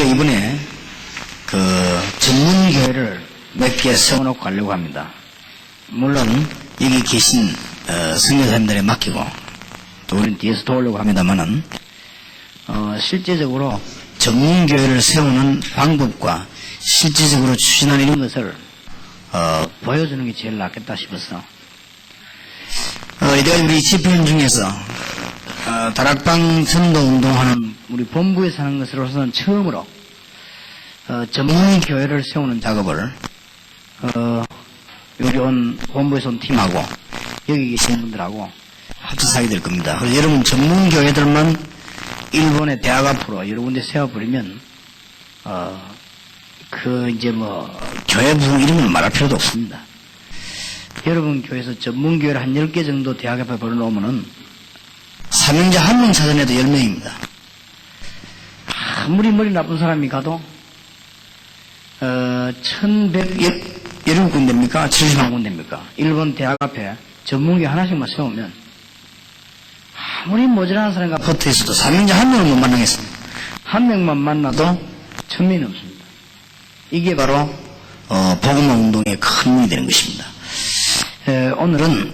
이번에 전문교회를 몇 개 세워놓고 가려고 합니다. 물론 여기 계신 선교사님들에 맡기고 또 우리는 뒤에서 도우려고 합니다만은 실제적으로 전문교회를 세우는 방법과 실질적으로 추진하는 이런 것을 보여주는 게 제일 낫겠다 싶었어. 이때까지 우리 집회원 중에서 다락방 전도 운동하는 우리 본부에서 하는 것으로서는 처음으로 전문교회를 세우는 작업을 여기 온 본부에서 온 팀하고 여기 계신 분들하고 합쳐서 하게 될 겁니다. 그래서 여러분 전문교회들만 일본의 대학 앞으로 여러 군데 세워버리면 이제 교회 부흥 이런 건 말할 필요도 없습니다. 여러분 교회에서 전문교회를 한 10개 정도 대학 앞에 벌어놓으면은 사명자 한 명 찾아내도 10명입니다. 아무리 머리 나쁜 사람이 가도 1117군데입니까? 71군데입니까? 일본 대학 앞에 전문교회 하나씩만 세우면 아무리 모자란 사람과 붙어 있어도 사명자 한 명을 못 만나겠습니다. 한 명만 만나도 1000명이 넘습니다. 이게 바로 복음화 운동의 큰 힘이 되는 것입니다. 오늘은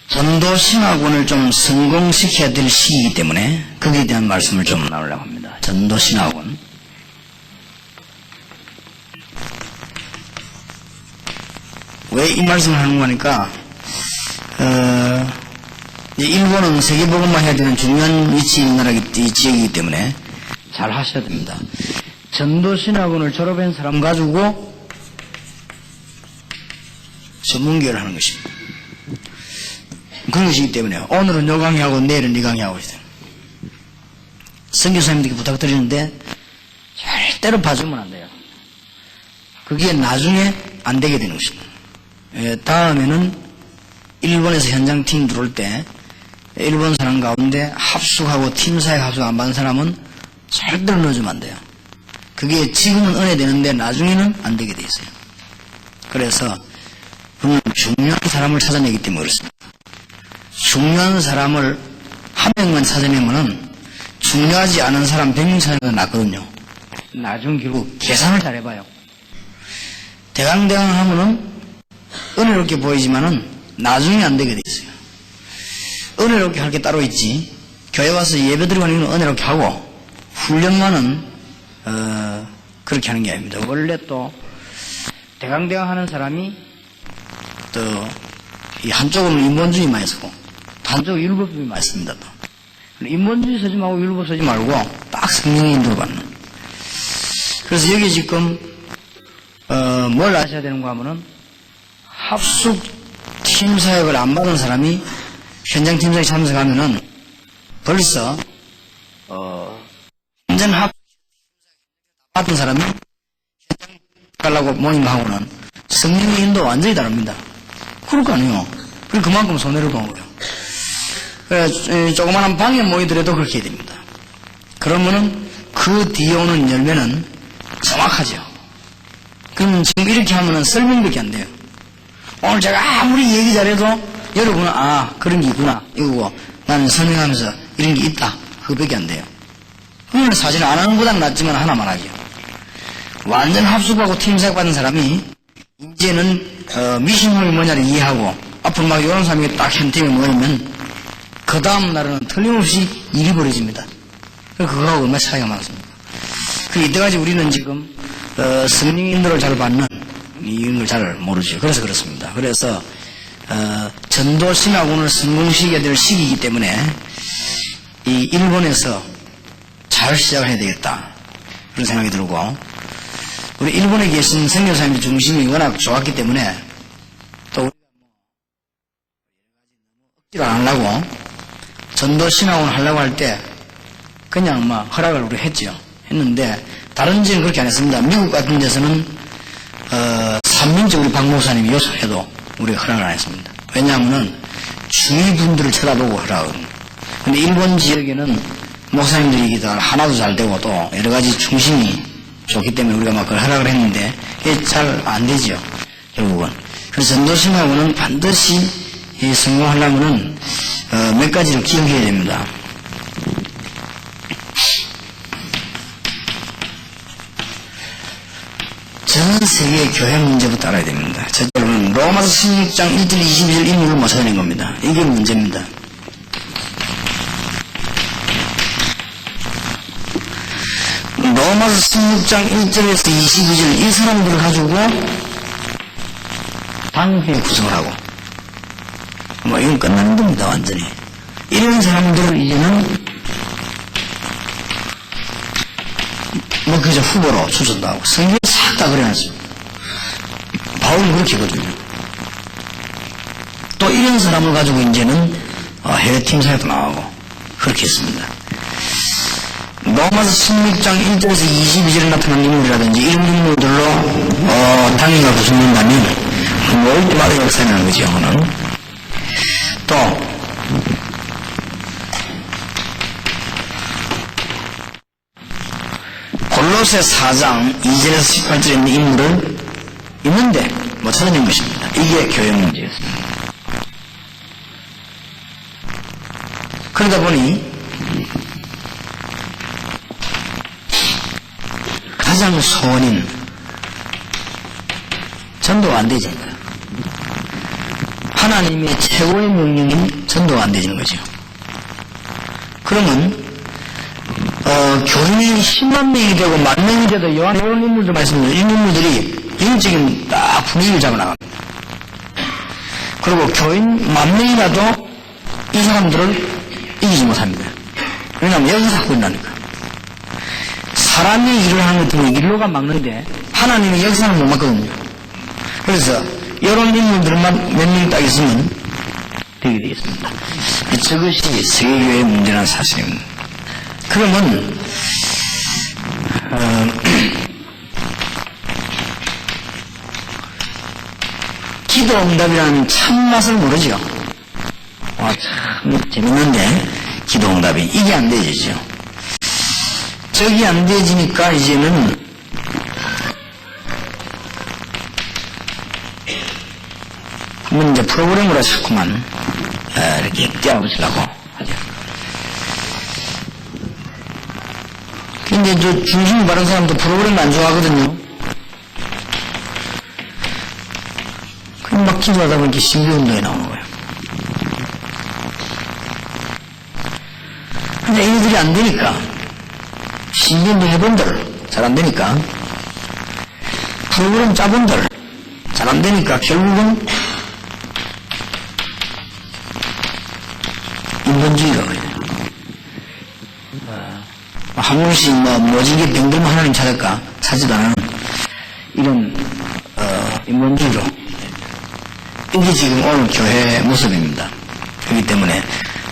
전도신학원을 좀 성공시켜야 될 시기이기 때문에 거기에 대한 말씀을 좀 나누려고 합니다. 전도신학원. 왜 이 말씀을 하는 거니까 일본은 세계복음화 해야 되는 중요한 위치에 있는 나라이기 지역이기 때문에 잘 하셔야 됩니다. 전도신학원을 졸업한 사람 가지고 전문교회를 하는 것입니다. 그런 것이기 때문에 오늘은 요 강의하고 내일은 이 강의하고 있어요. 선교사님들께 부탁드리는데 절대로 봐주면 안 돼요. 그게 나중에 안 되게 되는 것입니다. 다음에는 일본에서 현장팀 들어올 때 일본 사람 가운데 합숙하고 팀사에 합숙 안 받은 사람은 절대로 넣어주면 안 돼요. 그게 지금은 은혜 되는데 나중에는 안 되게 돼 있어요. 그래서 분명 중요한 사람을 찾아내기 때문에 그렇습니다. 중요한 사람을 한 명만 찾아내면은 중요하지 않은 사람 100명 찾아내면 낫거든요. 나중 결국 계산을 잘 해봐요. 대강대강 하면은 은혜롭게 보이지만은 나중에 안 되게 돼 있어요. 은혜롭게 할 게 따로 있지. 교회 와서 예배 드리고 하는 건 은혜롭게 하고 훈련만은 그렇게 하는 게 아닙니다. 원래 또 대강대강 하는 사람이 또 이 한쪽은 인본주의 많이 쓰고 한쪽은 율법주의 많이 씁니다. 또 인본주의 쓰지 말고 율법 쓰지 말고 딱 성령의 인도를 받는. 그래서 여기 지금 뭘 아셔야 되는가 하면은 합숙 팀 사역을 안 받은 사람이 현장 팀 사역에 참석하면은 벌써 완전 합숙 받은 사람이 현장 가려고 모임하고는 성령의 인도 완전히 다릅니다. 그럴 거 아니에요. 그만큼 손해를 보는 거예요. 그래 조그마한 방에 모이더라도 그렇게 해야 됩니다. 그러면은 그 뒤에 오는 열매는 정확하죠. 그럼 지금 이렇게 하면은 설명밖에 안 돼요. 오늘 제가 아무리 얘기 잘해도 여러분은 그런 게 있구나 이거고 나는 설명하면서 이런 게 있다 그거밖에 안 돼요. 그러면 사실 안 하는 것보다는 낫지만 하나만 하죠. 완전 합숙하고 팀사역 받은 사람이 이제는 미션홈이 뭐냐를 이해하고 앞으로 막 이런 사람이 딱 현팀에 모이면 그 다음 날은 틀림없이 일이 벌어집니다. 그거하고 얼마나 차이가 많습니까? 이때까지 우리는 지금 성령 인도를 잘 받는 이런 걸 잘 모르죠. 그래서 그렇습니다. 그래서 전도신학원을 성공시켜야 될 시기이기 때문에 이 일본에서 잘 시작을 해야 되겠다 그런 생각이 들고 우리 일본에 계신 선교사님들 중심이 워낙 좋았기 때문에 또 우리가 억지로 안 하려고 전도신학원 하려고 할 때 그냥 허락을 우리 했는데 다른 지는 그렇게 안 했습니다. 미국 같은 데서는 삼민적 우리 박 목사님이 요청해도 우리가 허락을 안 했습니다. 왜냐하면은 주위 분들을 쳐다보고 허락을. 근데 일본 지역에는 목사님들이 하나도 잘 되고 또 여러 가지 중심이 좋기 때문에 우리가 그걸 허락을 했는데 이게 잘 안 되죠. 결국은. 그래서 전도신학원은 반드시 성공하려면은 몇 가지를 기억해야 됩니다. 전 세계 교회 문제부터 알아야 됩니다. 첫째로는 로마서 16장 1절 22절 인물을 못 찾아낸 겁니다. 이게 문제입니다. 로마서 16장 1절에서 22절 이 사람들을 가지고 당회 구성을 하고 이건 끝나는 겁니다. 완전히 이런 사람들을 이제는 목회자 후보로 추천도 하고 성경을 싹 다 그려놨습니다. 바울은 그렇게 하거든요. 또 이런 사람을 가지고 이제는 해외 팀사에도 나가고 그렇게 했습니다. 로마서 16장 1절에서 22절에 나타난 인물이라든지 이런 인물들로 당회가 구성된다면 멀리마다 역사에 나는 거죠. 또 골로새 4장 2절에서 18절에 있는 인물을 있는데 못 찾아낸 것입니다. 이게 교회 문제였습니다. 그러다 보니 가장 소원인 전도가 안 되지. 하나님의 최고의 명령인 전도가 안 되지는 거죠. 그러면 교인이 10만 명이 되고 10,000명이 돼도 요한 이런 인물들 말씀드린 이 인물들이 영적인 딱 분위기를 잡아나갑니다. 그리고 교인 10,000명이라도 이 사람들을 이기지 못합니다. 왜냐하면 여기서 하고 있다니까. 사람이 일을 하는 것들은 일로가 막는데 하나님이 여기서는 못 막거든요. 그래서 이런 인물들만 몇 명 딱 있으면 되게 되겠습니다. 저것이 세계교회의 문제라는 사실입니다. 그러면 기도 응답이라는 참맛을 모르죠. 참 재밌는데 기도 응답이 이게 안 되죠. 저기 안 되지니까 이제는 한번 이제 프로그램으로 자꾸만 이렇게 띄워보시려고 하죠. 근데 저 중심이 바른 사람도 프로그램 안 좋아하거든요. 그럼 막 기도하다 보니까 신비운동이 나오는 거예요. 근데 이들이 안 되니까 신비운동 해본들 잘 안 되니까 프로그램 짜본들 잘 안 되니까 결국은 인본주의가 해요. 한 번씩 모지게 병들만 하나님 찾을까 찾지도 않은 이런 인본주의로 이게 지금 오늘 교회 모습입니다. 그렇기 때문에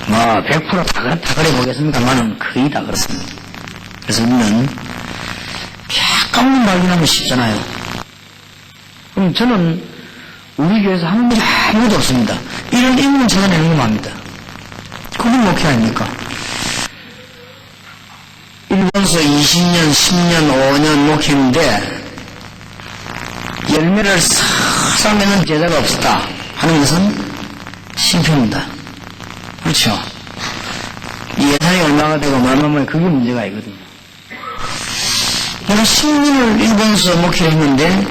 100% 다 그래 보겠습니까만은 거의 다 그렇습니다. 그래서 우리는 약간만 발견하면 쉽잖아요. 그럼 저는 우리 교회에서 하는 일이 아무것도 없습니다. 이런 인문 찾아내는 것만 합니다. 그게 목회 아닙니까? 일본서 20년, 10년, 5년 목회인데 열매를 싹 맺는 제자가 없었다 하는 것은 심표입니다. 그렇죠? 예산이 얼마가 되고 얼마면 그게 문제가 있거든요. 내가 10년을 일본서 목회를 했는데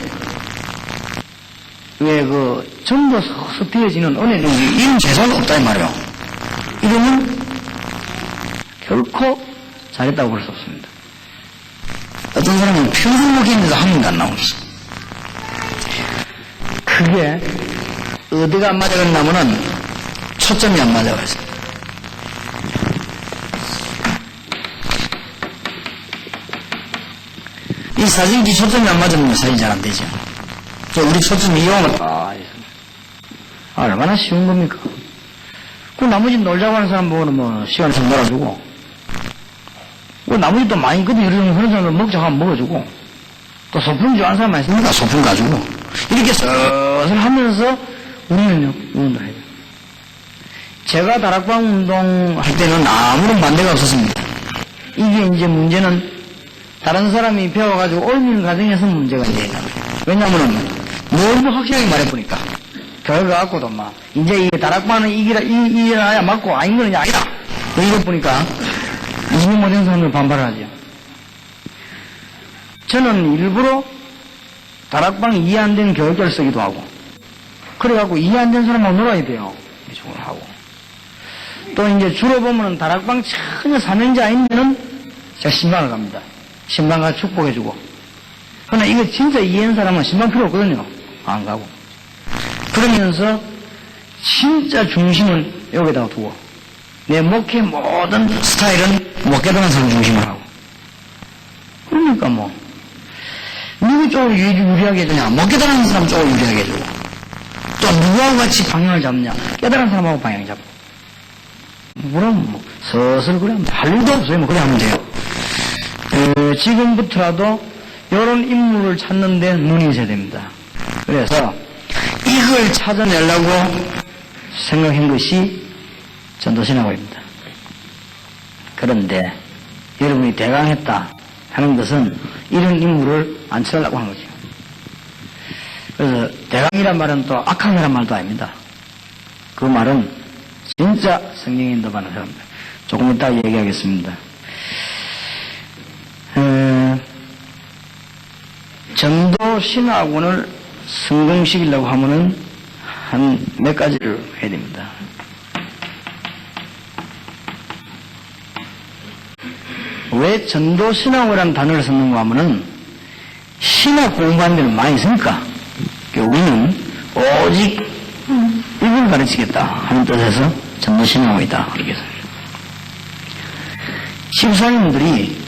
왜 전부 석 되어지는 은혜력이 이런 제사가 없다 이 말이에요. 이러면 결코 잘했다고 볼 수 없습니다. 어떤 사람은 평생 목회했는데도 한 명도 안 나오고 있어요. 그게 어디가 안 맞아갔냐면은 초점이 안 맞아가지고. 이 사진기 초점이 안 맞으면 사진이 잘 안 되죠. 우리 초점이 이용을 얼마나 쉬운 겁니까? 그 나머지 놀자고 하는 사람 보고는 시간 좀 놀아주고, 그 나머지 또 많이 있거든. 이런 사람들 먹자고 하면 먹어주고, 또 소풍 좋아하는 사람 많이 있으니까 소풍 가지고, 이렇게 슬슬 하면서 우리는요, 운동을 해요. 제가 다락방 운동할 때는 아무런 반대가 없었습니다. 이게 이제 문제는 다른 사람이 배워가지고 옮기는 과정에서 문제가 이제 왜냐면은 너무 확실하게 말해보니까 결과 갖고도 이제 이 다락방은 이겨야 맞고 아닌 건 이제 아니다. 이거 보니까 이해 못한 사람들 반발을 하죠. 저는 일부러 다락방 이해 안 되는 교육자를 쓰기도 하고, 그래갖고 이해 안 되는 사람하고 놀아야 돼요. 이쪽으로 하고. 또 이제 주로 보면은 다락방 전혀 사명자 아니면은 제가 신방을 갑니다. 신방 가서 축복해주고. 그러나 이거 진짜 이해하는 사람은 신방 필요 없거든요. 안 가고. 그러면서 진짜 중심을 여기다가 두고, 내 목회 모든 스타일은 못 깨달은 사람 중심을 하고. 그러니까 뭐, 누구 쪽을 유리하게 해주냐? 못 깨달은 사람 쪽을 유리하게 해주고. 또 누구하고 같이 방향을 잡느냐? 깨달은 사람하고 방향 잡고. 그럼 뭐, 서슬 그래, 할 일도 없어요. 뭐, 그래 하면 돼요. 지금부터라도 이런 인물을 찾는 데 눈이 있어야 됩니다. 그래서 이걸 찾아내려고 생각한 것이 전도신학원입니다. 그런데 여러분이 대강했다 하는 것은 이런 인물을 안 찾으려고 하는 거죠. 그래서 대강이란 말은 또 악함이란 말도 아닙니다. 그 말은 진짜 성경에 인도받는 사람들. 조금 이따 얘기하겠습니다. 전도신학원을 성공시키려고 하면은 한 몇 가지를 해야 됩니다. 왜 전도신학원이라는 단어를 썼는가 하면은 신학 공부하는 데는 많이 있으니까 우리는 오직 이걸 가르치겠다 하는 뜻에서 전도신학원이다. 그렇게 해서 집사님들이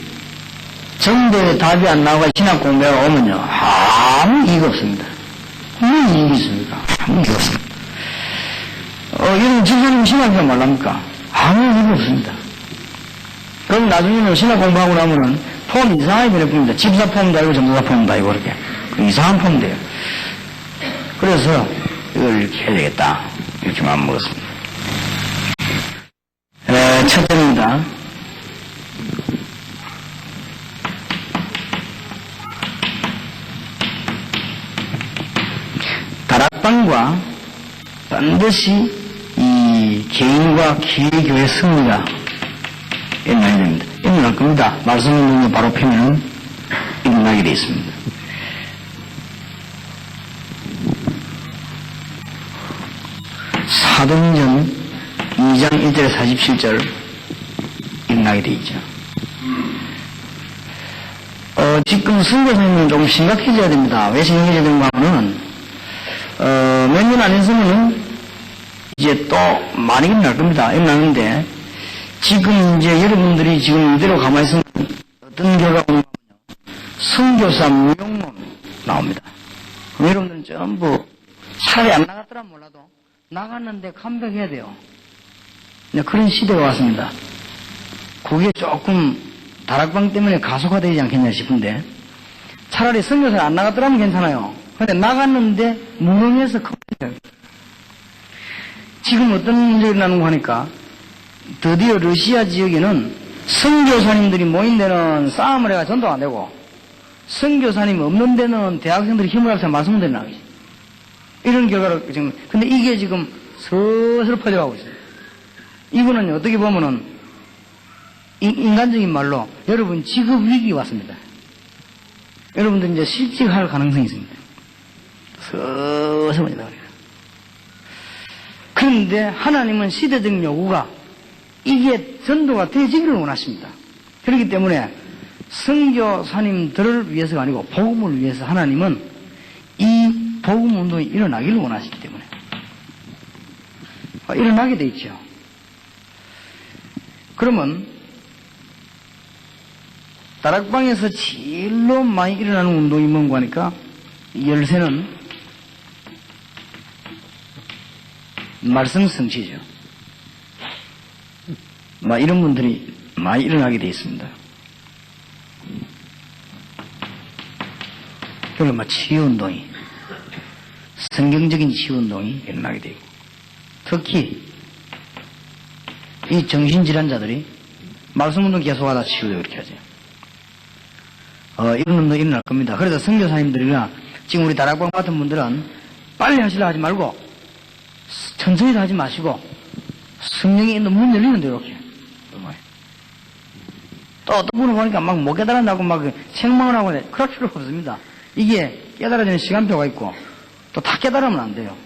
전도에 답이 안 나오고 신학 공부가 오면요 아무 이유가 없습니다. 무슨 이유가 있습니까? 아무 이유가 없습니다. 이런 집사님 신학이가 말랍니까? 아무 이유가 없습니다. 그럼 나중에는 신학 공부하고 나면은 폼 이상하게 변해버립니다. 집사 폼도 아니고 전도사 폼도 아니고 그렇게 이상한 폼 돼요. 그래서 이걸 이렇게 해야 되겠다 이렇게 마음 먹었습니다. 첫째입니다. 다락방과 반드시 이 개인과 기회교회 승리가 일어나야 됩니다. 일어날 겁니다. 말씀을 바로 펴면 일어나게 되어 있습니다. 사도행전 2장 1절에 47절 일어나게 되어 있죠. 지금 선교사님은 조금 심각해져야 됩니다. 왜 심각해져야 되는가 하면은 몇 년 안 했으면은 이제 또 많이 일어날 겁니다. 일어나는데 지금 이제 여러분들이 지금 이대로 가만히 있으면 어떤 결과가 오냐면요. 선교사 무용론 나옵니다. 그럼 여러분들은 전부 차라리 안 나갔더라 몰라도 나갔는데 컴백해야 돼요. 그런 시대가 왔습니다. 그게 조금 다락방 때문에 가속화되지 않겠냐 싶은데 차라리 선교사를 안 나갔더라면 괜찮아요. 근데 나갔는데 무능해서 컴백해요. 지금 어떤 문제가 일어나는 거 하니까 드디어 러시아 지역에는 선교사님들이 모인 데는 싸움을 해가 전도가 안 되고 선교사님 없는 데는 대학생들이 힘을 합쳐 말씀을 드리나 이런 결과로 지금 근데 이게 지금 서서히 퍼져가고 있어요. 이거는 어떻게 보면은 인간적인 말로 여러분 직업 위기 왔습니다. 여러분들 이제 실직할 가능성이 있습니다. 서서히 나가요. 그런데 하나님은 시대적 요구가 이게 전도가 되어지기를 원하십니다. 그렇기 때문에 선교사님들을 위해서가 아니고 복음을 위해서 하나님은 이 복음 운동이 일어나기를 원하시기 때문에 일어나게 돼 있죠. 그러면 다락방에서 제일로 많이 일어나는 운동이 뭔가 하니까 열쇠는 말씀 성취죠. 이런 분들이 많이 일어나게 되어 있습니다. 그리고 치유운동이, 성경적인 치유운동이 일어나게 되고, 특히 이 정신질환자들이 말씀운동 계속하다 치유되고 이렇게 하죠. 이런 운동이 일어날 겁니다. 그래서 선교사님들이나 지금 우리 다락방 같은 분들은 빨리 하시려 하지 말고 천천히 하지 마시고 성령이 있는 문 열리는데 이렇게 또 어떤 분을 보니까 막 못 깨달았다고 막 책망을 하고 그럴 필요가 없습니다. 이게 깨달아지는 시간표가 있고 또 다 깨달으면 안 돼요.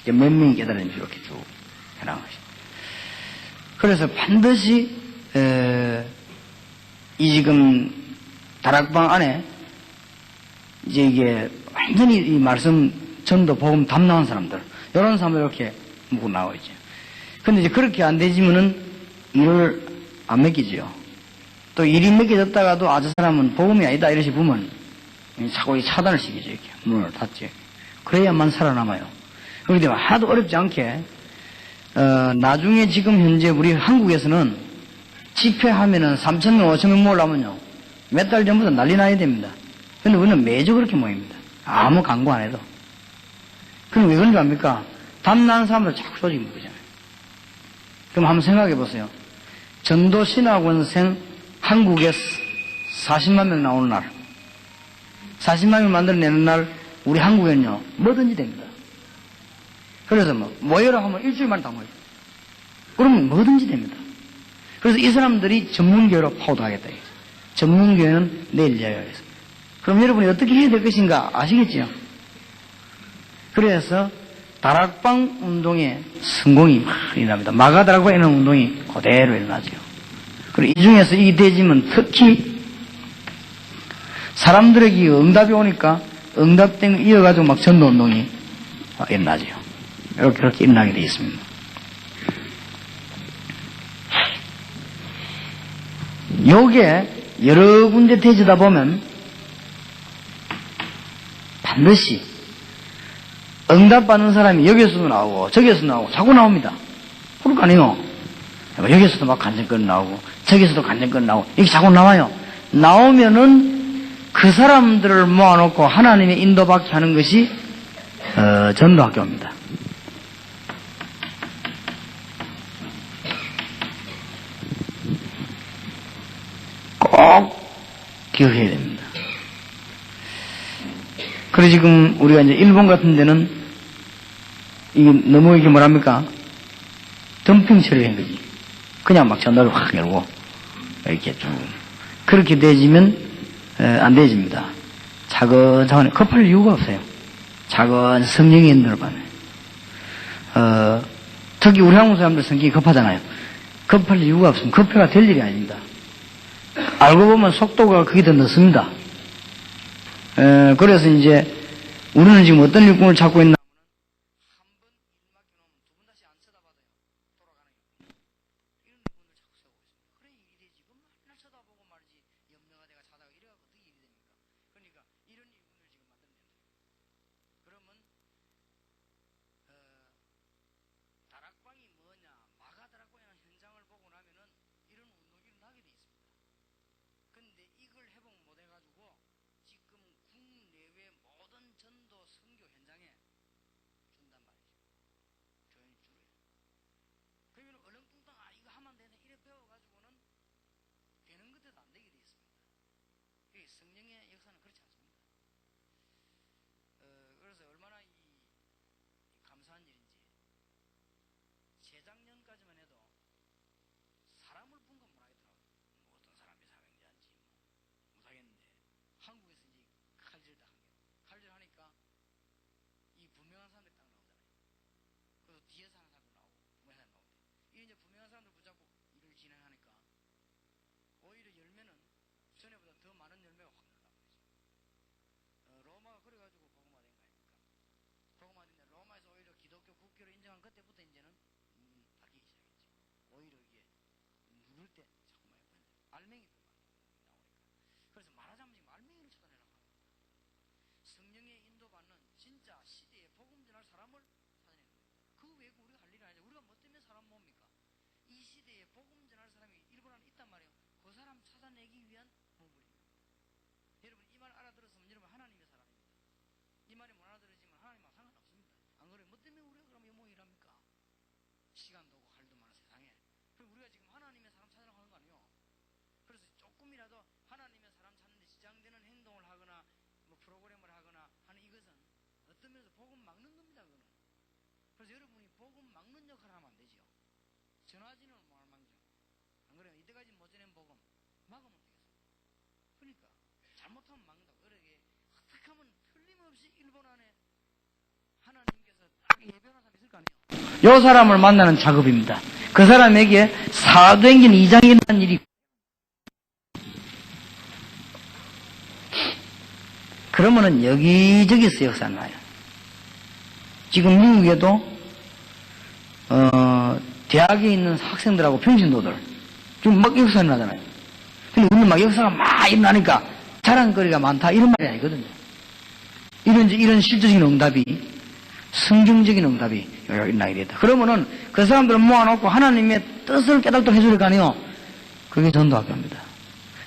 이제 몇 명이 깨달았는지 이렇게 쭉 해나가는 것이. 그래서 반드시 이 지금 다락방 안에 이제 이게 완전히 이 말씀 전도 복음 담당한 사람들 이런 사람들 이렇게 묵고 나와 있죠. 근데 이제 그렇게 안 되지면은 일을 안 맡기지요. 또 일이 맡겨졌다가도 아, 저 사람은 복음이 아니다 이러시 보면 자꾸 차단을 시키죠. 이렇게 문을 닫지. 그래야만 살아남아요. 그런데 하도 어렵지 않게 나중에 지금 현재 우리 한국에서는 집회하면은 3,000명, 5,000명 모으려면요 몇 달 전부터 난리 나야 됩니다. 근데 우리는 매주 그렇게 모입니다. 아무 광고 안 해도. 그럼 왜 그런 줄 압니까? 담당하는 사람들 자꾸 조직이 묶이잖아요. 그럼 한번 생각해 보세요. 전도 신학원생 한국에 40만 명 나오는 날, 40만 명 만들어내는 날, 우리 한국에는요, 뭐든지 됩니다. 그래서 모여라 하면 일주일만 다 모여요. 그러면 뭐든지 됩니다. 그래서 이 사람들이 전문교회로 파고들하겠다. 전문교회는 내일 이야기하겠습니다. 그럼 여러분이 어떻게 해야 될 것인가 아시겠죠? 그래서 다락방 운동의 성공이 일어납니다. 마가다락방 이런 운동이 그대로 일어나죠. 그리고 이 중에서 이 되지면 특히 사람들에게 응답이 오니까 응답 때문에 이어가지고 막 전도 운동이 일어나죠. 이렇게 그렇게 일어나게 되어 있습니다. 요게 여러 군데 되지다 보면 반드시 응답받는 사람이 여기서도 나오고 저기서도 나오고 자꾸 나옵니다. 그럴 거 아니에요. 여기서도 막 간증권 나오고 저기서도 간증권 나오고 이렇게 자꾸 나와요. 나오면은 그 사람들을 모아놓고 하나님의 인도받게 하는 것이 전도학교입니다. 꼭 기억해야 됩니다. 그래 지금 우리가 이제 일본 같은 데는 이게 너무 이게 뭐랍니까? 덤핑 처리한 거지. 그냥 막 전도를 확 열고 이렇게 쭉 그렇게 되지면 안 되집니다. 차근차근 급할 이유가 없어요. 작은 성령의 인도를 받아요. 특히 우리 한국 사람들 성격이 급하잖아요. 급할 이유가 없습니다. 급해가 될 일이 아닙니다. 알고 보면 속도가 그게 더 늦습니다. 그래서 이제 우리는 지금 어떤 일꾼을 찾고 있나? 없이 일본 안에 하나님께서 딱 예배하는 사람이 있을 거 아니에요. 요 사람을 만나는 작업입니다. 그 사람에게 사도행전 2장에 일어난 일이 그러면은 여기저기서 역사 나요. 지금 미국에도 대학에 있는 학생들하고 평신도들 지금 막 역사 나잖아요. 근데 우리는 막 역사가 막 일어나니까 자랑거리가 많다 이런 말이 아니거든요. 이런 실질적인 응답이 성경적인 응답이 일어나게 됐다. 그러면은 그 사람들을 모아놓고 하나님의 뜻을 깨닫도록 해줄 거 아니에요. 그게 전도학교입니다.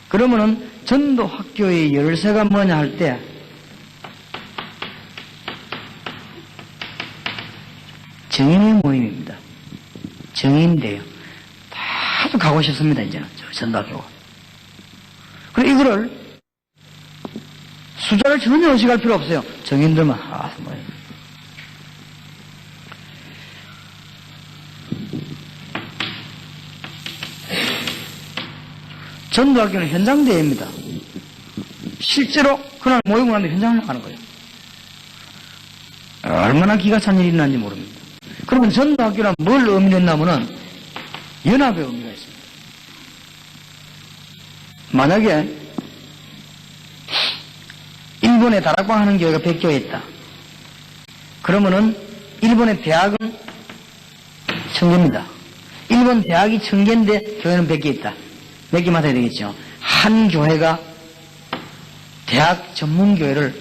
그러면은 전도학교의 열쇠가 뭐냐 할 때 정인의 모임입니다. 정인인데요. 다들 가고 싶습니다, 이제는. 전도학교가. 그리고 이거를 숫자를 전혀 의식할 필요 없어요. 정인들만, 모임. 전도학교는 현장대회입니다. 실제로 그날 모이고 나면 현장을 나가는 거예요. 얼마나 기가 찬 일이 있는지 모릅니다. 그러면 전도학교란 뭘 의미했냐면은 연합의 의미가 있습니다. 만약에 일본에 다락방 하는 교회가 100교회 있다. 그러면은 일본의 대학은 1000개입니다. 일본 대학이 1000개인데 교회는 100개 있다. 몇 개 맡아야 되겠죠. 한 교회가 대학 전문교회를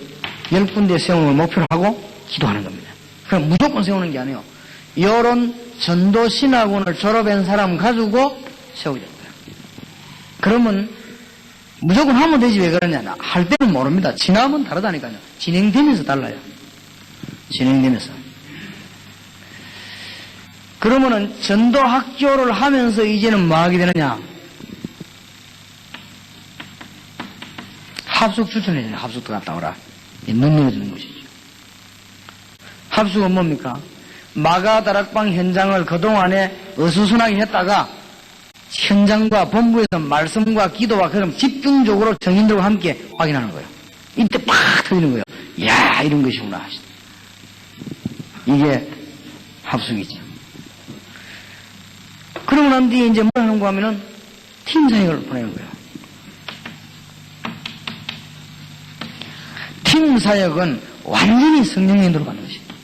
10군데 세우는 걸 목표로 하고 기도하는 겁니다. 그럼 무조건 세우는 게 아니에요. 이런 전도신학원을 졸업한 사람 가지고 세우게 됩니다. 그러면 무조건 하면 되지 왜 그러냐. 할 때는 모릅니다. 지나면 다르다니까요. 진행되면서 달라요. 진행되면서. 그러면은 전도학교를 하면서 이제는 뭐 하게 되느냐. 합숙 추천해줘요. 합숙도 갔다 오라. 눈여겨주는 것이죠. 합숙은 뭡니까? 마가다락방 현장을 그동안에 어수선하게 했다가 현장과 본부에서 말씀과 기도와 그럼 집중적으로 정인들과 함께 확인하는 거예요. 이때 팍 터지는 거예요. 이야, 이런 것이구나. 이게 합숙이죠. 그러고 난 뒤에 이제 뭘 하는가 하면은 팀 사역을 보내는 거예요. 팀 사역은 완전히 성령의 인도로 받는 것입니다.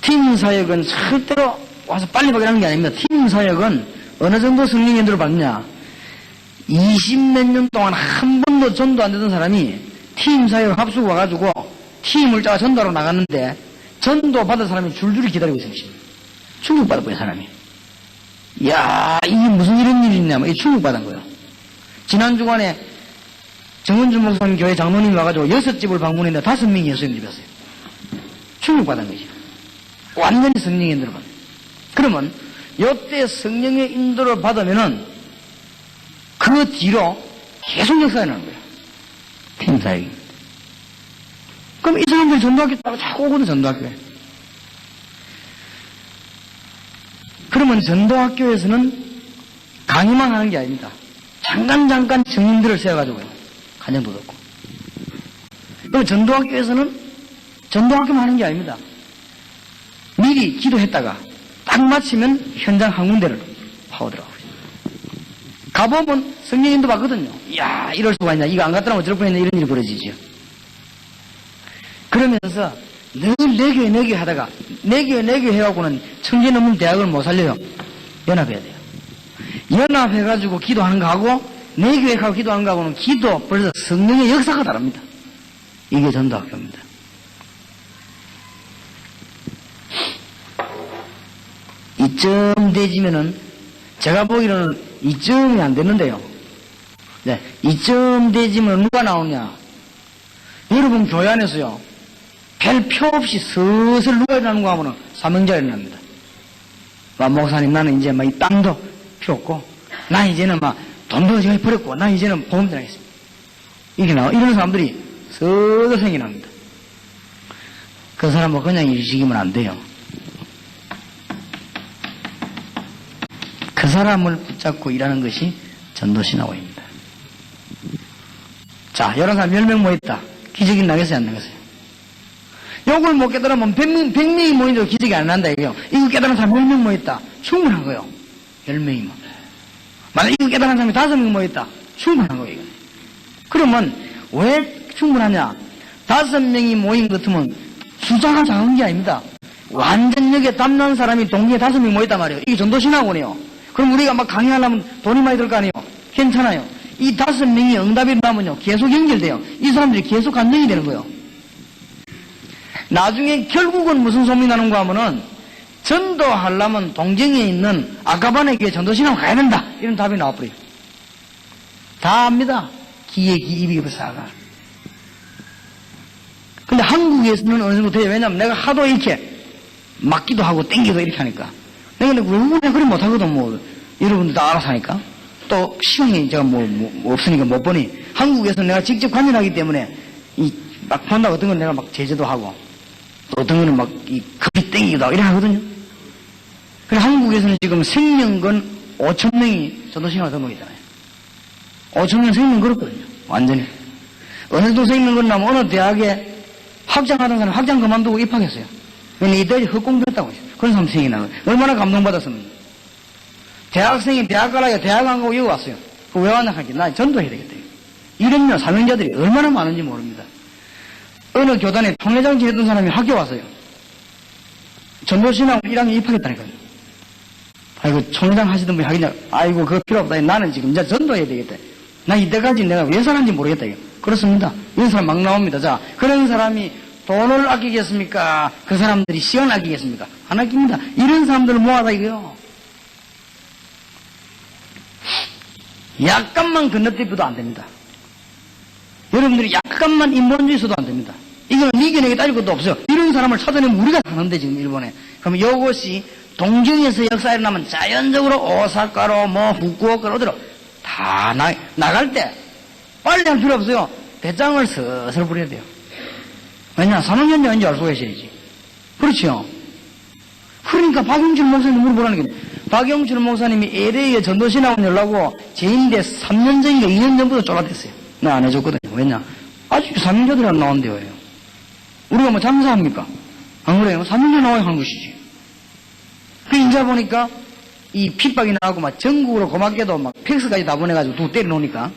팀 사역은 절대로 와서 빨리 발견하는 게 아닙니다. 팀 사역은 어느 정도 성령의 인도를 받느냐. 20몇 년 동안 한 번도 전도 안 되던 사람이 팀 사역 합숙 와가지고 팀을 짜가 전도하러 나갔는데 전도 받은 사람이 줄줄이 기다리고 있습니다. 충격받았고요, 사람이. 이야, 이게 무슨 이런 일이 있냐면 충격받은 거예요. 지난 주간에 정은주 목사님 교회 장로님이 와가지고 6집을 방문했는데 5명이 예수님 집이었어요. 충격받은 거죠. 완전히 성령의 인도를 받아요. 그러면 이때 성령의 인도를 받으면은 그 뒤로 계속 역사가 나는 거예요. 팀 사역입니다. 그럼 이 사람들이 전도학교 따고 자꾸 오거든, 전도학교에. 그러면 전도학교에서는 강의만 하는 게 아닙니다. 잠깐 정인들을 세워가지고요. 간증도 듣고. 그럼 전도학교에서는 전도학교만 하는 게 아닙니다. 미리 기도했다가 딱 마치면 현장 한 군데를 파고들어가고 있어요. 가보면 성령인도 받거든요. 이야, 이럴 수가 있냐. 이거 안 갔더라면 저럴 뻔했네. 이런 일이 벌어지죠. 그러면서 늘 내 교회 하다가 내 교회 해갖고는 1000개 넘는 대학을 못 살려요. 연합해야 돼요. 연합해가지고 기도하는 거하고 내 교회 가고 기도하는 거하고는 기도 벌써 성령의 역사가 다릅니다. 이게 전도학교입니다. 이쯤 되지면은 제가 보기로는 이쯤이 안 됐는데요. 네, 이쯤 되지면 누가 나오냐? 여러분 교회 안에서요. 별표 없이 슬슬 누가 일어나는가 하면은 사명자가 일어납니다. 목사님 나는 이제 이 땅도 필요 없고 나 이제는 돈도 제가 버렸고 나 이제는 보험들 하겠습니다. 이렇게 나와. 이런 사람들이 슬슬 생겨납니다. 그 사람은 그냥 일시키면 안 돼요. 그 사람을 붙잡고 일하는 것이 전도신학원입니다. 자, 11사람 10명 모였다. 기적이 나겠어요, 안 나겠어요? 요걸 못 깨달으면 100명이 모인도 기적이 안 난다, 이거요. 이거 깨달은 사람 10명 모였다. 충분한 거예요. 10명이면. 만약 이거 깨달은 사람이 5명 모였다. 충분한 거예요, 이거. 그러면 왜 충분하냐? 5명이 모인 것 같으면 숫자가 작은 게 아닙니다. 완전 여기에 담난 사람이 동기에 5명 모였단 말이에요. 이게 전도신학원이에요. 그럼 우리가 막 강의하려면 돈이 많이 들 거 아니에요? 괜찮아요. 이 5명이 응답이 나오면요. 계속 연결돼요. 이 사람들이 계속 간증이 되는 거예요. 나중에 결국은 무슨 소문이 나는가 하면은 전도하려면 동정에 있는 아까반의 교회 전도신학원 가야 된다. 이런 답이 나와버려요. 다 압니다. 기에 입이 사가. 근데 한국에서는 어느 정도 돼요. 왜냐면 내가 하도 이렇게 맞기도 하고 땡기도 이렇게 하니까. 내가 근데 외국에 그리 못하거든, 뭐. 여러분들 다 알아서 하니까. 또 시간이 제가 뭐 없으니까 못 보니. 한국에서 내가 직접 관여하기 때문에 막 본다 어떤 건 내가 막 제재도 하고 또 어떤 거는 막 급이 땡기기도 하고 이래 하거든요. 그래서 한국에서는 지금 생명건 5,000명이 전도신학원 등록이잖아요. 5,000명 생명 그렇거든요. 완전히. 어느 정도 생명건 나면 어느 대학에 학장하던 사람 학장 그만두고 입학했어요. 왜냐면 이때까지 헛공부했다고 했어요. 그런 사람 생이 나요. 얼마나 감동받았으면. 대학생이 대학 가라고 대학 안 가고 여기 왔어요. 그 왜 왔나 하니까 나 전도해야 되겠다. 이런 사명자들이 얼마나 많은지 모릅니다. 어느 교단에 통회장 지냈던 사람이 학교 왔어요. 전도신학원 1학년 입학했다니까요. 아이고 총회장 하시던 분이 하겠냐. 아이고 그거 필요 없다. 나는 지금 이제 전도해야 되겠다. 나 이때까지 내가 왜 살았는지 모르겠다. 이거. 그렇습니다. 이런 사람 막 나옵니다. 자, 그런 사람이 돈을 아끼겠습니까? 그 사람들이 시간을 아끼겠습니까? 안 아낍니다. 이런 사람들을 모아다 이거요. 약간만 건너뛰어도 안 됩니다. 여러분들이 약간만 인본주의 있어도 안 됩니다. 이거는 이겨내게 따질 것도 없어요. 이런 사람을 찾아내면 우리가 사는데 지금 일본에. 그럼 이것이 동경에서 역사에 일어나면 자연적으로 오사카로 뭐 후쿠오카로 어디로 다 나갈 때 빨리 할 필요 없어요. 배짱을 슬슬 부려야 돼요. 왜냐? 산업연대 언제 알고 계셔야지. 그렇죠? 그러니까 박영철 목사님 물어보라는 게 박영철 목사님이 LA에 전도신학원 열라고 재임대 3년 전인가 2년 전부터 쫄아댔어요. 나 안 해줬거든요. 왜냐? 아직 3년 전들이 안 나온대요. 왜요? 우리가 뭐 장사합니까? 안 그래요? 3년 전 나와야 한 것이지. 그 인자 보니까 이 핍박이 나고 막 전국으로 고맙게도 막 팩스까지 다 보내가지고 또 때려놓으니까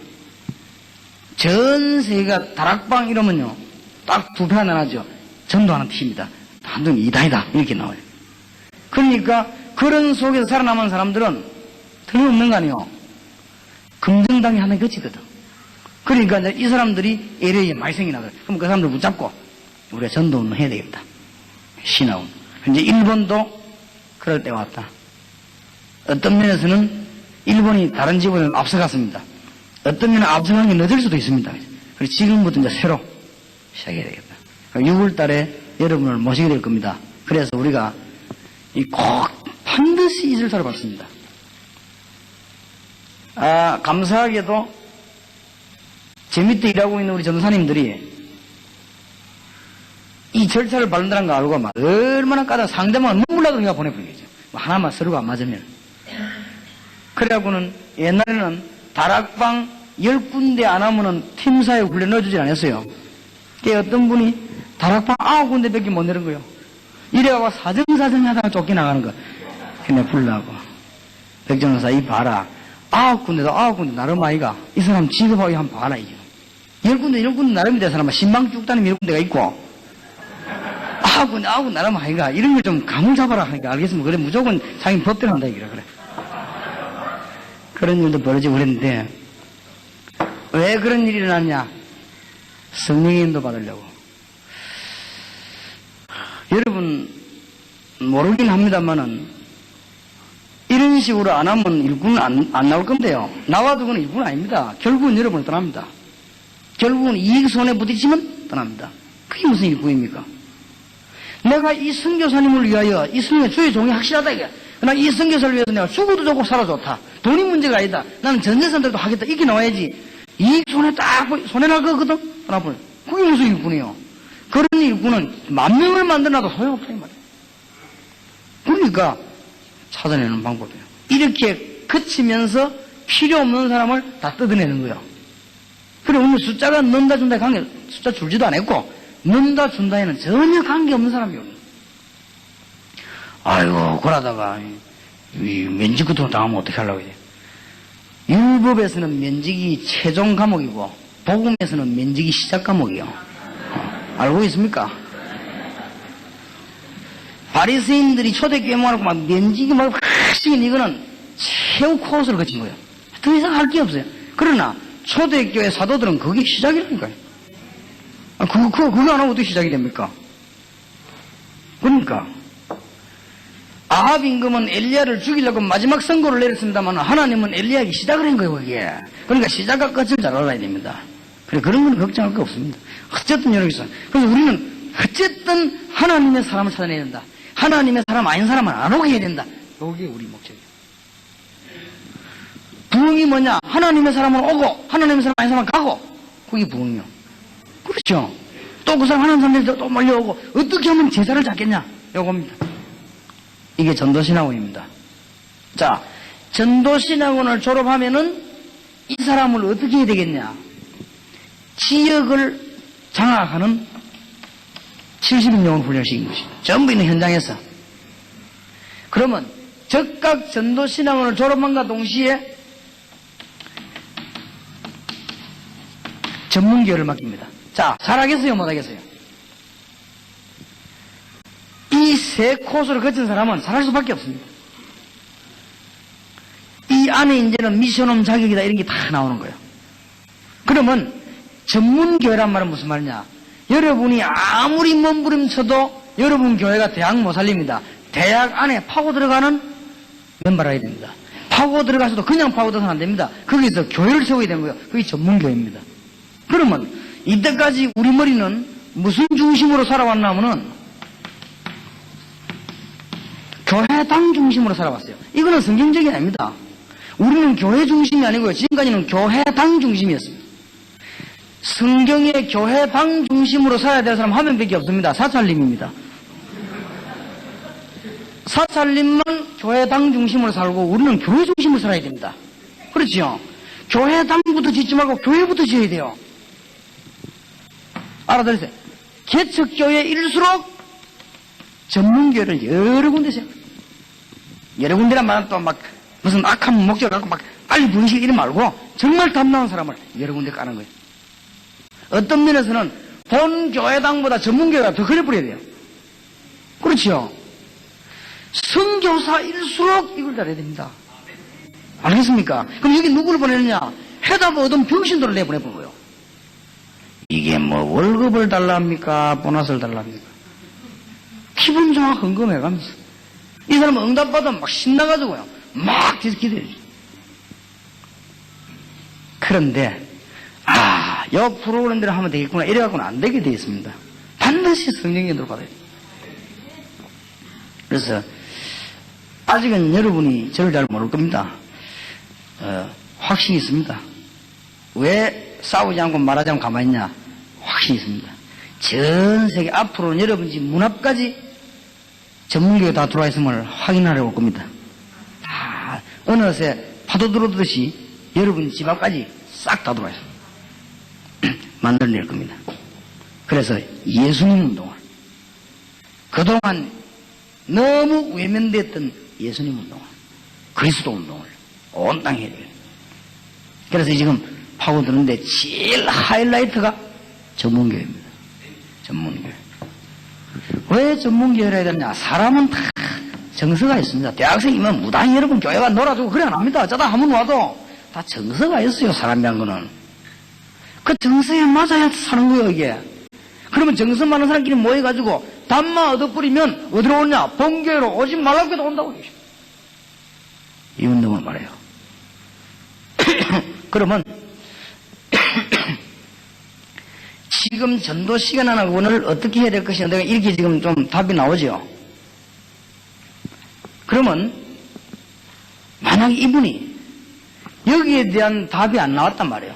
전 세계가 다락방 이러면요. 딱 두 편 하나 나죠. 전도하는 팀이다. 한동 이다이다. 이렇게 나와요. 그러니까 그런 속에서 살아남은 사람들은 틀림없는 거 아니에요. 금정당이 하나 거치거든. 그러니까 이제 이 사람들이 LA에 많이 생겨나거든. 그럼 그 사람들 붙잡고 우리가 전도운동 해야 되겠다. 신화운. 이제 일본도 그럴 때가 왔다. 어떤 면에서는 일본이 다른 지역보다 앞서갔습니다. 어떤 면은 앞서간 게 늦을 수도 있습니다. 그래서 지금부터 이제 새로 시작해야 되겠다. 6월 달에 여러분을 모시게 될 겁니다. 그래서 우리가 꼭 반드시 이 절차를 밟습니다. 감사하게도 제 밑에 일하고 있는 우리 전도사님들이 이 절차를 밟는다는 거 알고 막 얼마나 까다 상대방은 눈물 나도 그냥 보내버리겠죠. 하나만 서로가 안 맞으면. 그래갖고는 옛날에는 다락방 10군데 안 하면은 팀사에 훈련 넣어주질 않았어요. 그 어떤 분이 다락방 9군데밖에 못 내는 거예요. 이래가고 사정사정 하다가 쫓겨나가는 거. 그냥 불나고. 백정사 이 봐라. 9군데 나름 아이가. 이 사람 지급하기 한번 봐라, 이게. 10군데 나름인데 사람은 신방 쭉 다니면 10군데가 있고. 9군데 나름 아이가. 이런 걸 좀 감을 잡아라 하니까 알겠으면 그래. 무조건 자기 법대로 한다, 이기라 그래. 그런 일도 벌어지고 그랬는데, 왜 그런 일이 일어났냐? 성령의 인도 받으려고. 여러분, 모르긴 합니다만은, 이런 식으로 안 하면 일꾼은 안 나올 건데요. 나와도 그건 일꾼은 아닙니다. 결국은 여러분을 떠납니다. 결국은 이익 손에 부딪히면 떠납니다. 그게 무슨 일꾼입니까? 내가 이 선교사님을 위하여, 이 선교, 주의 종이 확실하다, 이게. 나 이 선교사를 위해서 내가 죽어도 좋고 살아 좋다. 돈이 문제가 아니다. 나는 전 재산들도 하겠다. 이렇게 나와야지. 이익 손에 딱, 손에 날 거거든? 하나뿐. 그게 무슨 일꾼이요? 그런 일꾼은 10,000명을 만들어놔도 소용없다, 이 말이에요. 그러니까 찾아내는 방법이에요. 이렇게 그치면서 필요 없는 사람을 다 뜯어내는 거예요. 그래, 오늘 숫자가 넣는다, 준다, 관계, 숫자 줄지도 않았고, 넣는다, 준다에는 전혀 관계없는 사람이요. 아이고, 그러다가, 이 면직 같은 거 당하면 어떻게 하려고 해. 율법에서는 면직이 최종 과목이고, 복음에서는 면직이 시작 과목이요. 알고 있습니까? 바리새인들이 초대교회 모아놓고 막 면직이 막 확실히 이거는 최후 코스를 거친 거예요. 더 이상 할 게 없어요. 그러나 초대교회 사도들은 그게 시작이라니까요. 그거 안 하고 어떻게 시작이 됩니까? 그러니까 아합 임금은 엘리야를 죽이려고 마지막 선고를 내렸습니다만 하나님은 엘리야에게 시작을 한 거예요, 그게. 그러니까 시작과 끝을 잘 알아야 됩니다. 그래, 그런 건 걱정할 거 없습니다. 어쨌든 여러 개 있어요. 그래서 우리는 어쨌든 하나님의 사람을 찾아내야 된다. 하나님의 사람 아닌 사람은 안 오게 해야 된다. 이게 우리 목적이에요. 부흥이 뭐냐? 하나님의 사람은 오고 하나님의 사람 아닌 사람은 가고. 그게 부흥이요. 그렇죠. 또 그 사람 하나님 사람들이 또 몰려오고 어떻게 하면 제자를 잡겠냐? 요겁니다. 이게 전도신학원입니다. 자, 전도신학원을 졸업하면은 이 사람을 어떻게 해야 되겠냐? 지역을 장악하는 70인용을 훈련시킨 것이 전부 있는 현장에서. 그러면 즉각 전도신학원을 졸업한과 동시에 전문교회를 맡깁니다. 자, 잘하겠어요? 못하겠어요? 이 세 코스를 거친 사람은 잘할 수밖에 없습니다. 이 안에 이제는 미션홈 자격이다 이런 게 다 나오는 거예요. 그러면 전문교회란 말은 무슨 말이냐? 여러분이 아무리 몸부림쳐도 여러분 교회가 대학 못 살립니다. 대학 안에 파고 들어가는 멤버라 해야 됩니다. 파고 들어가서도 그냥 파고 들어가면 안 됩니다. 거기서 교회를 세워야 되는 거예요. 그게 전문교회입니다. 그러면 이때까지 우리 머리는 무슨 중심으로 살아왔냐면은 교회당 중심으로 살아왔어요. 이거는 성경적이 아닙니다. 우리는 교회 중심이 아니고요. 지금까지는 교회당 중심이었습니다. 성경의 교회당 중심으로 살아야 될 사람 한 명밖에 없습니다. 사찰님입니다. 사찰님만 교회당 중심으로 살고 우리는 교회 중심으로 살아야 됩니다. 그렇죠? 교회당부터 짓지 말고 교회부터 지어야 돼요. 알아들으세요. 개척교회일수록 전문교회를 여러 군데 세요. 여러 군데란 말은 또 막 무슨 악한 목적을 갖고 막 빨리 분식 이름 말고 정말 탐나는 사람을 여러 군데 까는 거예요. 어떤 면에서는 본 교회당보다 전문교회가 더 그래 버려야 돼요. 그렇죠? 선교사일수록 이걸 잘해야 됩니다. 알겠습니까? 그럼 여기 누구를 보내느냐? 해답 얻은 병신들을 내보내본 거예요. 이게 뭐 월급을 달랍니까? 보너스를 달랍니까? 기분 좋아 헌금해가면서 이 사람은 응답받으면 막 신나가지고요 막 기대해주죠. 그런데 요 프로그램대로 하면 되겠구나 이래갖고는 안 되게 되어 있습니다. 반드시 성령님으로 받아야 돼요. 그래서 아직은 여러분이 저를 잘 모를 겁니다. 확신이 있습니다. 왜 싸우지 않고 말하지 않고 가만히 있냐? 확신이 있습니다. 전 세계 앞으로는 여러분 집 문 앞까지 전문교회 다 들어와 있음을 확인하려 올 겁니다. 다 어느새 파도 들어오듯이 여러분 집 앞까지 싹 다 들어와 있습니다. 만들어낼 겁니다. 그래서 예수님 운동을 그동안 너무 외면됐던 예수님 운동을 그리스도 운동을 온 땅에 해야 돼요. 그래서 지금 파고드는데 제일 하이라이트가 전문교회입니다. 전문교회. 왜 전문교회를 해야 되느냐? 사람은 다 정서가 있습니다. 대학생이면 무당히 여러분 교회가 놀아주고 그래 안 합니다. 어쩌다 한 번 와도 다 정서가 있어요. 사람이란 거는. 그 정서에 맞아야 사는 거예요 이게. 그러면 정서 많은 사람끼리 모여가지고 담마 얻어뿌리면 어디로 오냐? 본교회로 오지 말라고 해도 온다고 계십니다. 이 운동을 말해요. 그러면 지금 전도 시간 하나를 어떻게 해야 될 것이냐 내가 이렇게 지금 좀 답이 나오죠. 그러면 만약에 이분이 여기에 대한 답이 안 나왔단 말이에요.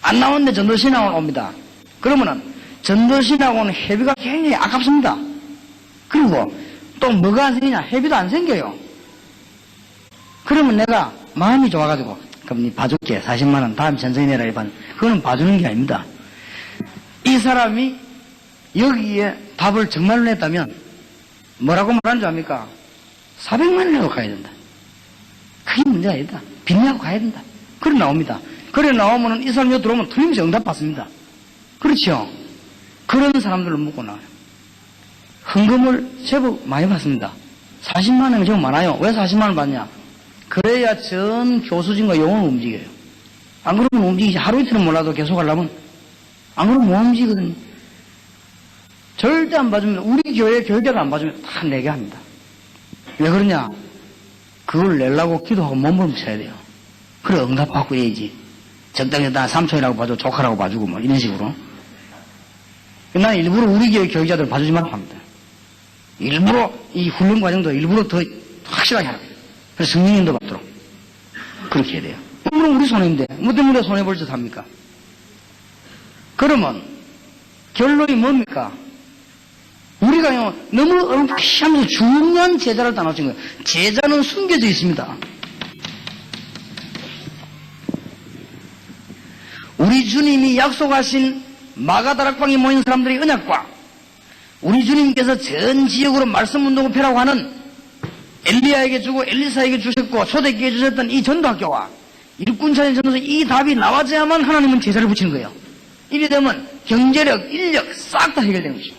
안 나왔는데 전도신학원 옵니다. 그러면은 전도신학원은 회비가 굉장히 아깝습니다. 그리고 또 뭐가 안 생기냐? 회비도 안 생겨요. 그러면 내가 마음이 좋아가지고 그럼 니 봐줄게. 40만 원 다음 천천히 내라. 이반. 그거는 봐주는 게 아닙니다. 이 사람이 여기에 답을 정말로 냈다면 뭐라고 말하는 줄 압니까? 400만 원이라도 가야 된다. 그게 문제가 아니다. 빚내고 가야 된다. 그래 나옵니다. 그래 나오면 이 사람이 들어오면 틀림없이 응답 받습니다. 그렇죠? 그런 사람들을 묻고 나와요. 헌금을 제법 많이 받습니다. 40만 원이 제법 많아요. 왜 40만 원 받냐? 그래야 전 교수진과 용을 움직여요. 안 그러면 움직이지. 하루 이틀은 몰라도 계속 하려면 안 그러면 못 움직이거든요. 절대 안 봐주면, 우리 교회 교육자가 안 봐주면 다 내게 합니다. 왜 그러냐? 그걸 내려고 기도하고 몸을 쳐야 돼요. 그래, 응답받고 해야지. 적당히 다 삼촌이라고 봐주고 조카라고 봐주고 뭐 이런 식으로. 나는 일부러 우리 교회 교육자들 봐주지 말라고 합니다. 일부러 이 훈련 과정도 일부러 더 확실하게 하라. 그래서 성령님도 받도록. 그렇게 해야 돼요. 물론 우리 손해인데, 뭐 때문에 손해볼 짓 합니까? 그러면, 결론이 뭡니까? 우리가요, 너무 어렵게 중요한 제자를 다 놓친 거예요. 제자는 숨겨져 있습니다. 우리 주님이 약속하신 마가다락방에 모인 사람들의 언약과 우리 주님께서 전 지역으로 말씀 운동을 펴라고 하는 엘리야에게 주고 엘리사에게 주셨고 초대교회에 주셨던 이 전도학교와 일꾼차의 전도서 이 답이 나와야만 하나님은 제자를 붙이는 거예요. 이래 되면 경제력, 인력 싹 다 해결되는 것이죠.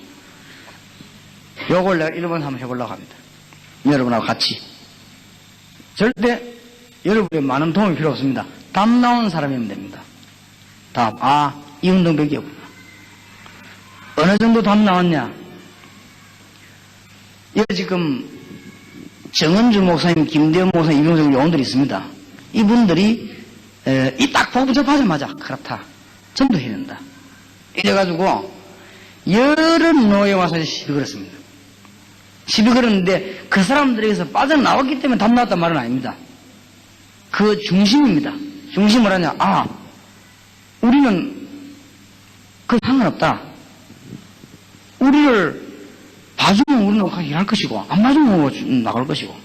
요걸 내가 1번 한번 해보려고 합니다. 여러분하고 같이. 절대 여러분의 많은 도움이 필요 없습니다. 답 나온 사람이면 됩니다. 답, 이 운동벽이 없구나. 어느 정도 답 나왔냐? 여기 지금 정은주 목사님, 김대현 목사님, 이병정 요원들이 있습니다. 이분들이 이 딱 복음 접하자마자 그렇다. 전도해야 된다. 이래가지고 여러 노예 와서 시비 걸었습니다. 시비 걸었는데 그 사람들에게서 빠져나왔기 때문에 답 나왔단 말은 아닙니다. 그 중심입니다. 중심을 하냐? 우리는 그 상관없다. 우리를 봐주면 우리는 일할 것이고 안 봐주면 나갈 것이고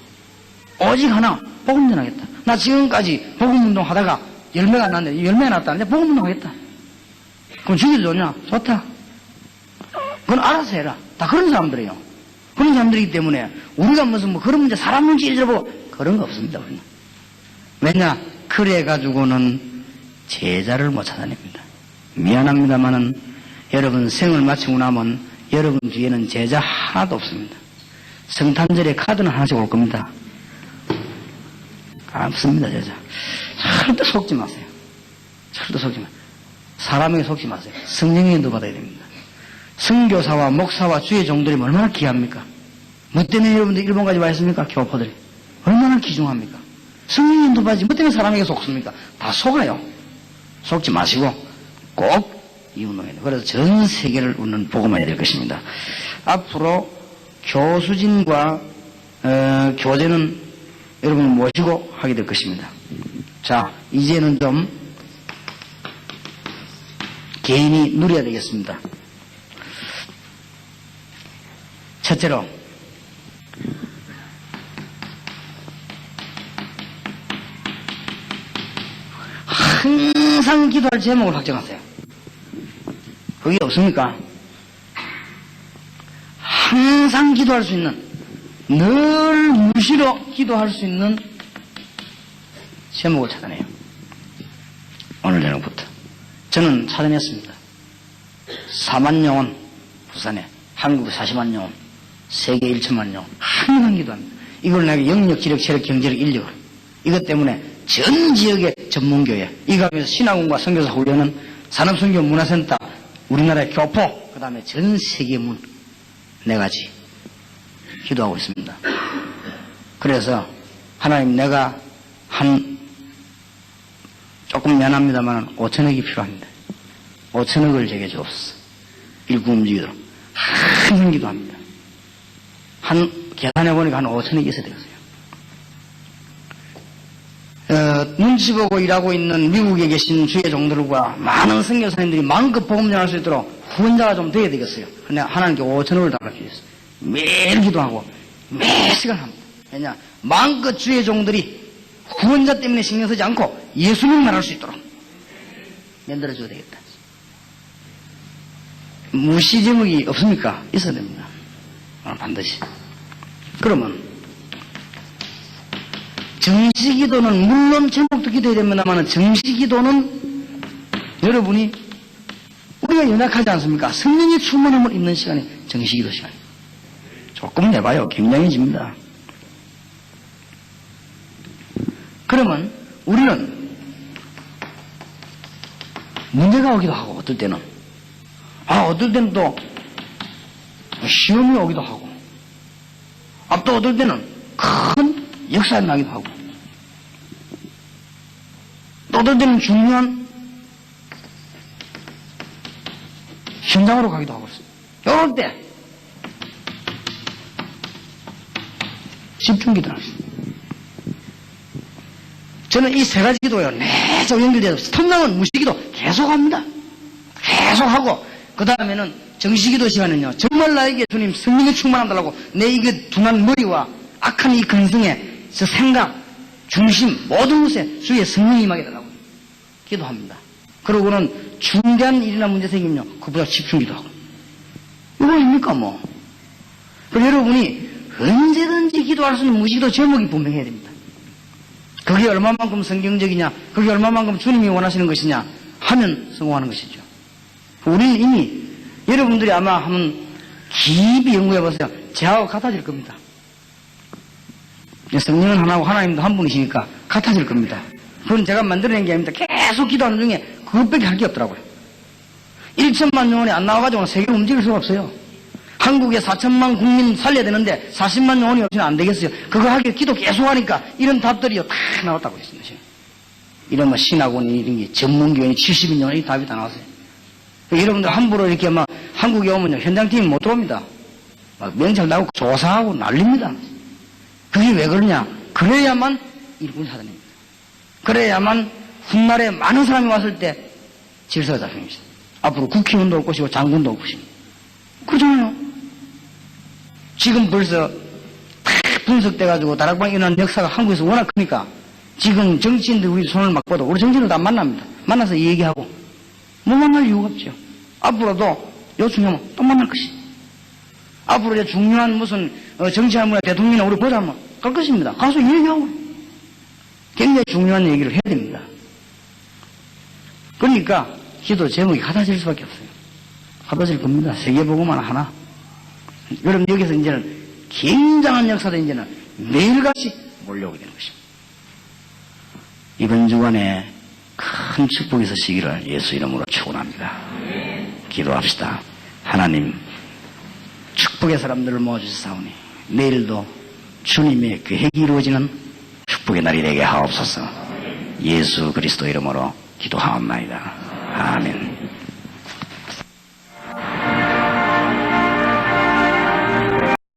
오직 하나 복음 전하겠다. 나 지금까지 복음 운동 하다가 열매가 안 났는데 열매가 났다는데 복음 운동 하겠다. 그럼 죽일 좋냐? 좋다. 그건 알아서 해라. 다 그런 사람들이에요. 그런 사람들이기 때문에 우리가 무슨 그런 문제 사람 눈치 일러보고 그런 거 없습니다. 우리는. 왜냐? 그래가지고는 제자를 못 찾아냅니다. 미안합니다만은 여러분 생을 마치고 나면 여러분 뒤에는 제자 하나도 없습니다. 성탄절에 카드는 하나씩 올 겁니다. 없습니다, 제자. 절대 속지 마세요. 절대 속지 마세요. 사람에게 속지 마세요. 성령의 인도 받아야 됩니다. 선교사와 목사와 주의 종들이 얼마나 귀합니까? 뭐 때문에 여러분들 일본 가지 와 있습니까? 교포들이. 얼마나 귀중합니까? 성령의 인도 받지 뭐 때문에 사람에게 속습니까? 다 속아요. 속지 마시고 꼭 이 운동해야 돼요. 그래서 전 세계를 웃는 복음화해야 될 것입니다. 앞으로 교수진과 교재는 여러분을 모시고 하게 될 것입니다. 자, 이제는 좀 개인이 누려야 되겠습니다. 첫째로 항상 기도할 제목을 확정하세요. 그게 없습니까? 항상 기도할 수 있는, 늘 무시로 기도할 수 있는 제목을 찾아내요. 오늘 저녁부터. 저는 찾아냈습니다. 4만 영혼, 부산에, 한국 40만 영혼, 세계 1천만 영혼, 항상 기도합니다. 이걸 내가 영역, 지력, 체력, 경제력, 인력을. 이것 때문에 전 지역의 전문교회, 이 가운데서 신학원과 선교사 훈련은 산업선교 문화센터, 우리나라의 교포, 그 다음에 전 세계 문, 네 가지 기도하고 있습니다. 그래서 하나님 내가 조금 미안합니다만 5천억이 필요합니다. 5천억을 제게 주옵소서. 일구 움직이도록 항상 기도합니다. 계산해보니까 한 5천억이 있어야 되겠어요. 눈치 보고 일하고 있는 미국에 계신 주의 종들과 많은 선교사님들이 마음껏 복음 전할 수 있도록 후원자가 좀 돼야 되겠어요. 근데 하나님께 5천억을 달라주셨어요. 매일 기도하고 매 시간 합니다. 왜냐? 마음껏 주의 종들이 후원자 때문에 신경 쓰지 않고 예수님 말할 수 있도록 만들어줘야 되겠다. 무시 제목이 없습니까? 있어야 됩니다. 반드시. 그러면 정시기도는 물론 제목도 기도해야 됩니다만 정시기도는 여러분이 우리가 연약하지 않습니까? 성령의 충만함을 입는 시간이 정시기도 시간이에요. 조금 내봐요. 굉장해집니다. 그러면 우리는 문제가 오기도 하고 어떨 때는 어떨 때는 또 시험이 오기도 하고 또 어떨 때는 큰 역사가 나기도 하고 또 어떨 때는 중요한 현장으로 가기도 하고 있어요. 이럴 때 집중기도를 합니다. 저는 이 세 가지 기도요 매주 연결되어 통장은 무시기도 계속합니다. 계속하고 그 다음에는 정시기도 시간은요 정말 나에게 주님 성령의 충만함 달라고 내 이게 둔한 머리와 악한 이 근성의 저 생각 중심 모든 것에 주의 성령이 임하게 달라고 기도합니다. 그러고는 중대한 일이나 문제 생기면요 그보다 집중기도 하고 이거 아닙니까 뭐. 그리고 여러분이 언제든지 기도할 수 있는 무시기도 제목이 분명해야 됩니다. 그게 얼마만큼 성경적이냐 그게 얼마만큼 주님이 원하시는 것이냐 하면 성공하는 것이죠. 우리는 이미 여러분들이 아마 한번 깊이 연구해보세요. 저하고 같아질 겁니다. 성령은 하나고 하나님도 한 분이시니까 같아질 겁니다. 그건 제가 만들어낸 게 아닙니다. 계속 기도하는 중에 그것밖에 할 게 없더라고요. 1천만 영혼이 안 나와가지고는 세계를 움직일 수가 없어요. 한국에 4천만 국민 살려야 되는데 40만 영혼이 없이는 안 되겠어요. 그거 하기 기도 계속 하니까 이런 답들이요 다 나왔다고 했습니다. 이런 뭐 신학원이 이런 게 전문교원이 70인 이 답이 다 나왔어요. 여러분들 함부로 이렇게 막 한국에 오면요 현장팀이 못 들어옵니다. 막 명찰 나오고 조사하고 난립니다. 그게 왜 그러냐? 그래야만 일꾼 사단입니다. 그래야만 훗날에 많은 사람이 왔을 때 질서가 잡힙니다. 앞으로 국회의원도 올 것이고 장군도 올 것입니다. 그렇잖아요. 지금 벌써 탁 분석돼가지고 다락방에 일어난 역사가 한국에서 워낙 크니까 지금 정치인들 우리 손을 막 뻗어 우리 정치인들 다 만납니다. 만나서 얘기하고 못 만날 이유가 없죠. 앞으로도 요청하면 또 만날 것이. 앞으로 이제 중요한 무슨 정치하면 대통령이나 우리 보자면 갈 것입니다. 가서 얘기하고 굉장히 중요한 얘기를 해야 됩니다. 그러니까 기도 제목이 같아질 수밖에 없어요. 같아질 겁니다. 세계보고만 하나. 여러분 여기서 이제는 굉장한 역사도 이제는 매일같이 몰려오게 되는 것입니다. 이번 주간에 큰 축복이 있으시기를 예수 이름으로 축원합니다. 기도합시다. 하나님 축복의 사람들을 모아주시사오니 내일도 주님의 계획이 이루어지는 축복의 날이 되게 하옵소서. 예수 그리스도 이름으로 기도하옵나이다. 아멘.